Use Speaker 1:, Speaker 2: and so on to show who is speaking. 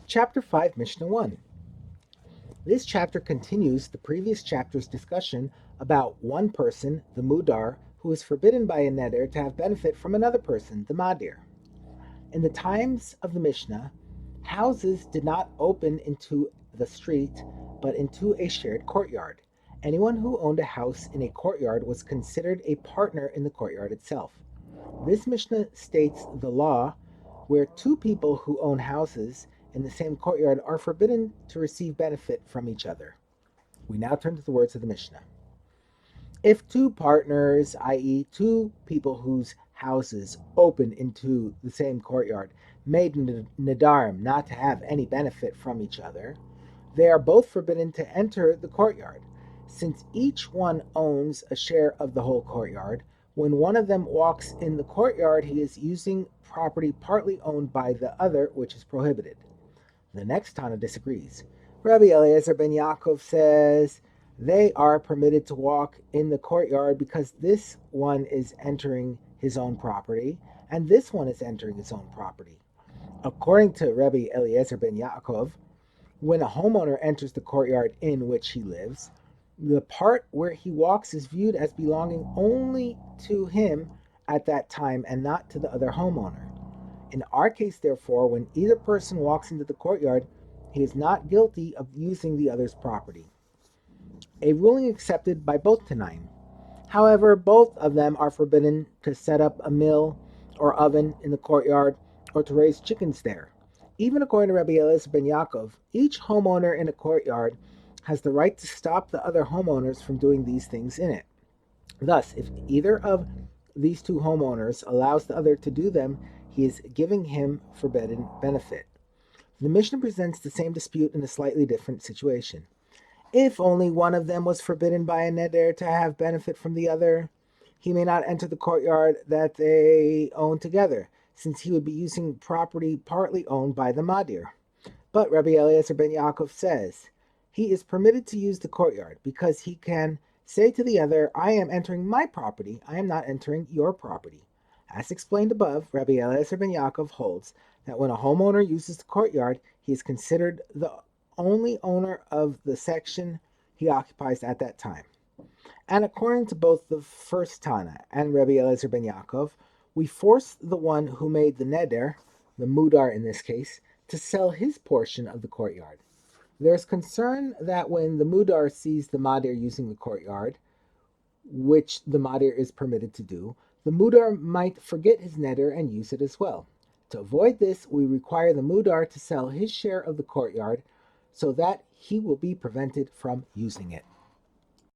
Speaker 1: Chapter 5, Mishnah 1. This chapter continues the previous chapter's discussion about one person, the mudar, who is forbidden by a neder to have benefit from another person, the madir. In the times of the Mishnah, houses did not open into the street, but into a shared courtyard. Anyone who owned a house in a courtyard was considered a partner in the courtyard itself. This Mishnah states the law where two people who own houses in the same courtyard are forbidden to receive benefit from each other. We now turn to the words of the Mishnah. If two partners, i.e., two people whose houses open into the same courtyard, made Nedarim not to have any benefit from each other, they are both forbidden to enter the courtyard. Since each one owns a share of the whole courtyard, when one of them walks in the courtyard, he is using property partly owned by the other, which is prohibited. The next Tana disagrees. Rabbi Eliezer ben Yaakov says they are permitted to walk in the courtyard because this one is entering his own property and this one is entering his own property. According to Rabbi Eliezer ben Yaakov, when a homeowner enters the courtyard in which he lives, the part where he walks is viewed as belonging only to him at that time and not to the other homeowner. In our case, therefore, when either person walks into the courtyard, he is not guilty of using the other's property. A ruling accepted by both Tanaim. However, both of them are forbidden to set up a mill or oven in the courtyard or to raise chickens there. Even according to Rabbi Eliezer ben Yaakov, each homeowner in a courtyard has the right to stop the other homeowners from doing these things in it. Thus, if either of these two homeowners allows the other to do them, he is giving him forbidden benefit. The Mishnah presents the same dispute in a slightly different situation. If only one of them was forbidden by a neder to have benefit from the other, he may not enter the courtyard that they own together, since he would be using property partly owned by the madir. But Rabbi Eliezer ben Yaakov says he is permitted to use the courtyard because he can say to the other, I am entering my property, I am not entering your property. As explained above, Rabbi Eliezer ben Yaakov holds that when a homeowner uses the courtyard, he is considered the only owner of the section he occupies at that time. And according to both the first Tana and Rabbi Eliezer ben Yaakov, we force the one who made the neder, the mudar in this case, to sell his portion of the courtyard. There is concern that when the mudar sees the madir using the courtyard, which the madir is permitted to do, the mudar might forget his neder and use it as well. To avoid this, we require the mudar to sell his share of the courtyard so that he will be prevented from using it.